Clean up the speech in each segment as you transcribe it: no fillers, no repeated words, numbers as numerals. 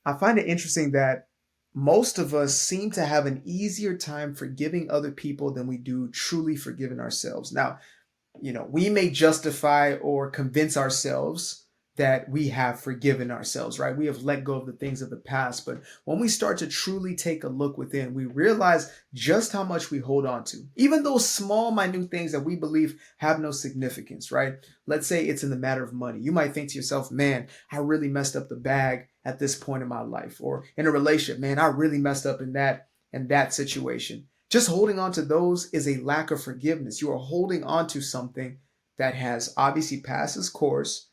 I find it interesting that most of us seem to have an easier time forgiving other people than we do truly forgiving ourselves. Now, we may justify or convince ourselves that we have forgiven ourselves, right? We have let go of the things of the past. But when we start to truly take a look within, we realize just how much we hold on to. Even those small, minute things that we believe have no significance, right? Let's say it's in the matter of money. You might think to yourself, man, I really messed up the bag at this point in my life. Or in a relationship, man, I really messed up in that situation. Just holding on to those is a lack of forgiveness. You are holding on to something that has obviously passed its course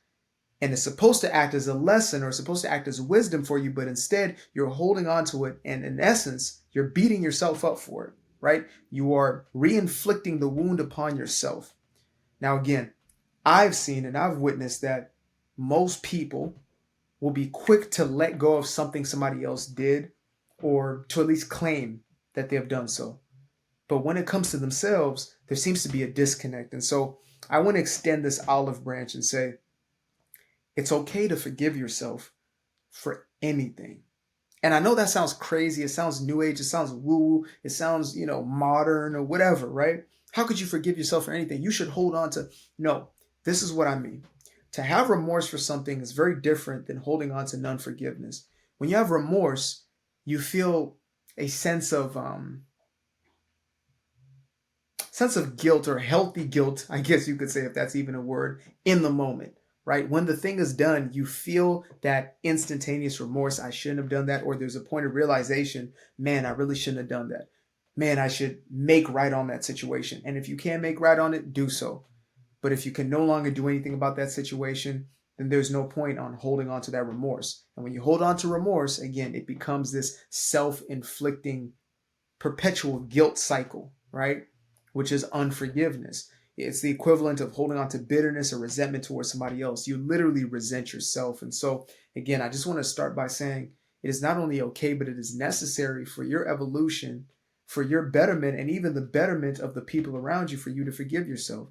and is supposed to act as a lesson or supposed to act as wisdom for you, but instead you're holding on to it. And in essence, you're beating yourself up for it, right? You are re-inflicting the wound upon yourself. Now, again, I've seen and I've witnessed that most people will be quick to let go of something somebody else did or to at least claim that they have done so. But when it comes to themselves, there seems to be a disconnect. And so I want to extend this olive branch and say, it's okay to forgive yourself for anything. And I know that sounds crazy. It sounds new age. It sounds woo. It sounds, modern or whatever, right? How could you forgive yourself for anything? You should hold on to, no, this is what I mean. To have remorse for something is very different than holding on to non-forgiveness. When you have remorse, you feel a sense of guilt, or healthy guilt, I guess you could say, if that's even a word, in the moment, right? When the thing is done, you feel that instantaneous remorse. I shouldn't have done that. Or there's a point of realization, man, I really shouldn't have done that. Man, I should make right on that situation. And if you can make right on it, do so. But if you can no longer do anything about that situation, then there's no point on holding on to that remorse. And when you hold on to remorse, again, it becomes this self-inflicting perpetual guilt cycle, right? Which is unforgiveness. It's the equivalent of holding on to bitterness or resentment towards somebody else. You literally resent yourself. And so, again, I just want to start by saying it is not only okay, but it is necessary for your evolution, for your betterment, and even the betterment of the people around you, for you to forgive yourself.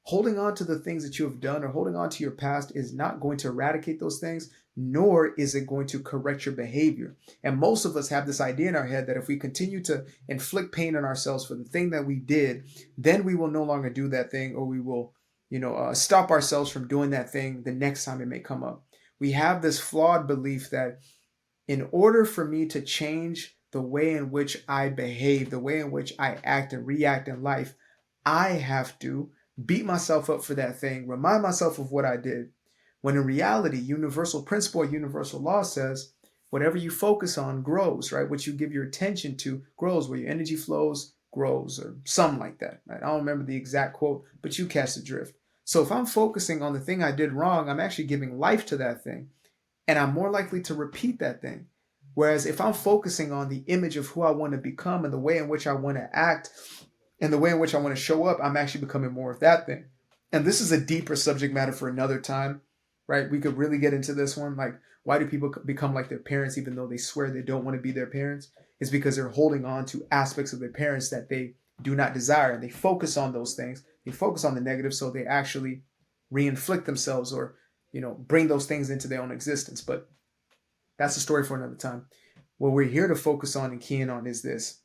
Holding on to the things that you have done or holding on to your past is not going to eradicate those things, nor is it going to correct your behavior. And most of us have this idea in our head that if we continue to inflict pain on ourselves for the thing that we did, then we will no longer do that thing, or we will, stop ourselves from doing that thing the next time it may come up. We have this flawed belief that in order for me to change the way in which I behave, the way in which I act and react in life, I have to beat myself up for that thing, remind myself of what I did. When in reality, universal principle, universal law says, whatever you focus on grows, right? What you give your attention to grows, where your energy flows grows, or something like that, right? I don't remember the exact quote, but you catch the drift. So if I'm focusing on the thing I did wrong, I'm actually giving life to that thing, and I'm more likely to repeat that thing. Whereas if I'm focusing on the image of who I want to become and the way in which I want to act, and the way in which I want to show up, I'm actually becoming more of that thing. And this is a deeper subject matter for another time, right? We could really get into this one. Like, why do people become like their parents even though they swear they don't want to be their parents? It's because they're holding on to aspects of their parents that they do not desire. And they focus on those things. They focus on the negative, so they actually re-inflict themselves or, bring those things into their own existence. But that's a story for another time. What we're here to focus on and key in on is this.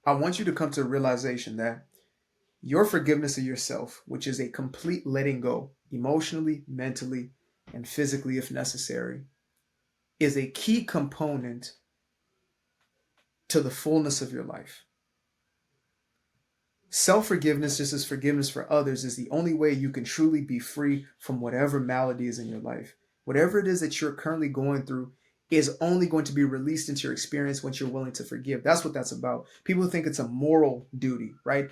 I want you to come to a realization that your forgiveness of yourself, which is a complete letting go, emotionally, mentally, and physically if necessary, is a key component to the fullness of your life. Self-forgiveness, just as forgiveness for others, is the only way you can truly be free from whatever malady is in your life. Whatever it is that you're currently going through is only going to be released into your experience once you're willing to forgive. That's what that's about. People think it's a moral duty, right?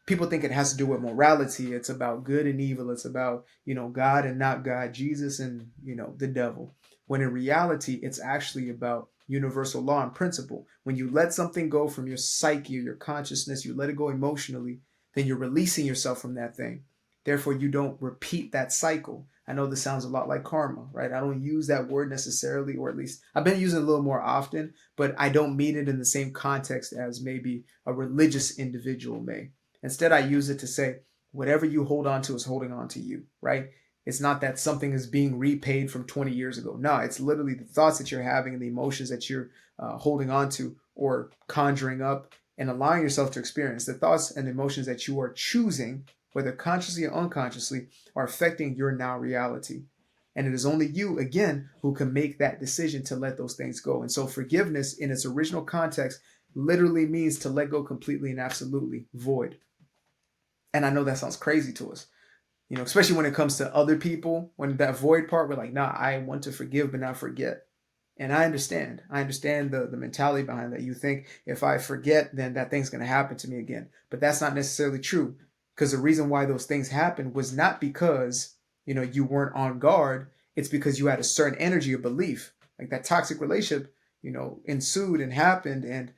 People think it has to do with morality. It's about good and evil. It's about, God and not God, Jesus and, the devil. When in reality, it's actually about universal law and principle. When you let something go from your psyche or your consciousness, you let it go emotionally, then you're releasing yourself from that thing. Therefore, you don't repeat that cycle. I know this sounds a lot like karma, right? I don't use that word necessarily, or at least I've been using it a little more often, but I don't mean it in the same context as maybe a religious individual may. Instead, I use it to say, whatever you hold on to is holding on to you, right? It's not that something is being repaid from 20 years ago. No, it's literally the thoughts that you're having and the emotions that you're holding on to or conjuring up and allowing yourself to experience. The thoughts and emotions that you are choosing, whether consciously or unconsciously, are affecting your now reality. And it is only you, again, who can make that decision to let those things go. And so forgiveness in its original context literally means to let go completely and absolutely, void. And I know that sounds crazy to us, especially when it comes to other people. When that void part, we're like, nah, I want to forgive but not forget. And I understand. I understand the mentality behind that. You think if I forget, then that thing's going to happen to me again. But that's not necessarily true, because the reason why those things happened was not because, you weren't on guard. It's because you had a certain energy of belief. Like that toxic relationship, ensued and happened and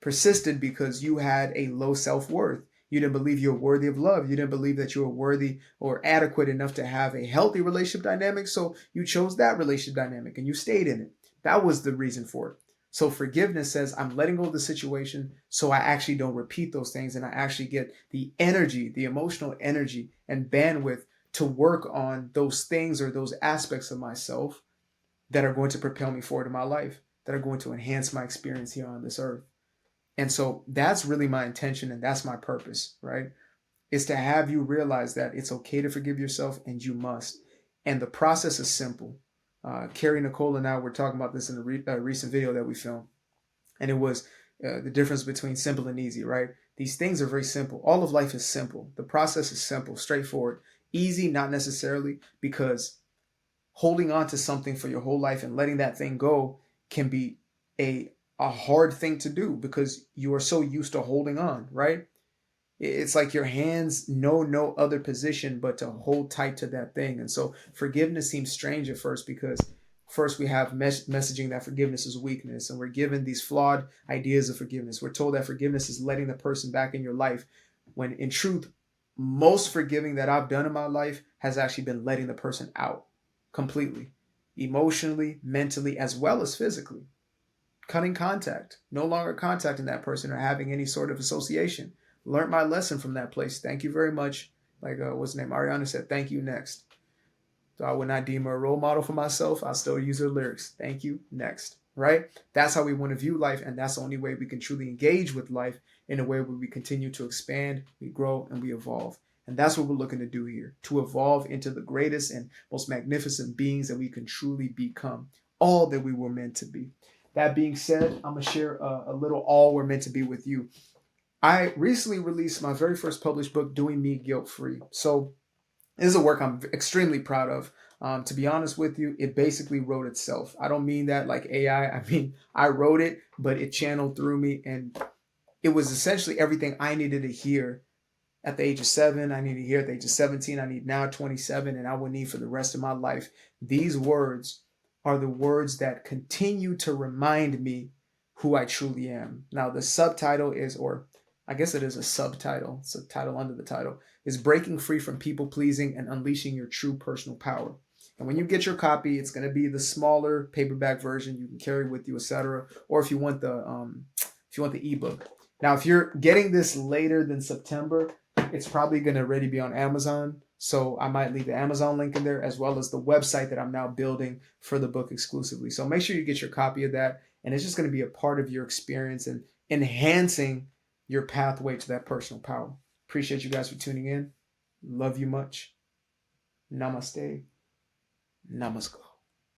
persisted because you had a low self-worth. You didn't believe you were worthy of love. You didn't believe that you were worthy or adequate enough to have a healthy relationship dynamic. So you chose that relationship dynamic and you stayed in it. That was the reason for it. So forgiveness says, I'm letting go of the situation so I actually don't repeat those things, and I actually get the energy, the emotional energy and bandwidth to work on those things or those aspects of myself that are going to propel me forward in my life, that are going to enhance my experience here on this earth. And so that's really my intention, and that's my purpose, right? Is to have you realize that it's okay to forgive yourself, and you must. And the process is simple. Carrie, Nicole, and I were talking about this in a recent video that we filmed. And it was the difference between simple and easy, right? These things are very simple. All of life is simple. The process is simple, straightforward. Easy, not necessarily, because holding on to something for your whole life and letting that thing go can be a hard thing to do because you are so used to holding on, right? It's like your hands know no other position but to hold tight to that thing. And so forgiveness seems strange at first because first we have messaging that forgiveness is weakness, and we're given these flawed ideas of forgiveness. We're told that forgiveness is letting the person back in your life, when in truth, most forgiving that I've done in my life has actually been letting the person out completely, emotionally, mentally, as well as physically. Cutting contact, no longer contacting that person or having any sort of association. Learned my lesson from that place. Thank you very much. Like, what's the name? Ariana said, thank you, next. So I would not deem her a role model for myself. I still use her lyrics. Thank you, next. Right? That's how we want to view life. And that's the only way we can truly engage with life, in a way where we continue to expand, we grow, and we evolve. And that's what we're looking to do here, to evolve into the greatest and most magnificent beings that we can truly become, all that we were meant to be. That being said, I'm going to share a little all we're meant to be with you. I recently released my very first published book, Doing Me Guilt-Free. So this is a work I'm extremely proud of. To be honest with you, it basically wrote itself. I don't mean that like AI. I mean, I wrote it, but it channeled through me. And it was essentially everything I needed to hear at the age of 7. I need to hear at the age of 17. I need now 27. And I will need for the rest of my life. These words are the words that continue to remind me who I truly am. Now, the subtitle is, or I guess it is a subtitle, it's a title under the title, is Breaking Free from People Pleasing and Unleashing Your True Personal Power. And when you get your copy, it's going to be the smaller paperback version you can carry with you, etc. Or if you want the ebook. Now, if you're getting this later than September, it's probably going to already be on Amazon. So I might leave the Amazon link in there, as well as the website that I'm now building for the book exclusively. So make sure you get your copy of that. And it's just going to be a part of your experience and enhancing your pathway to that personal power. Appreciate you guys for tuning in. Love you much. Namaste. Namaskar.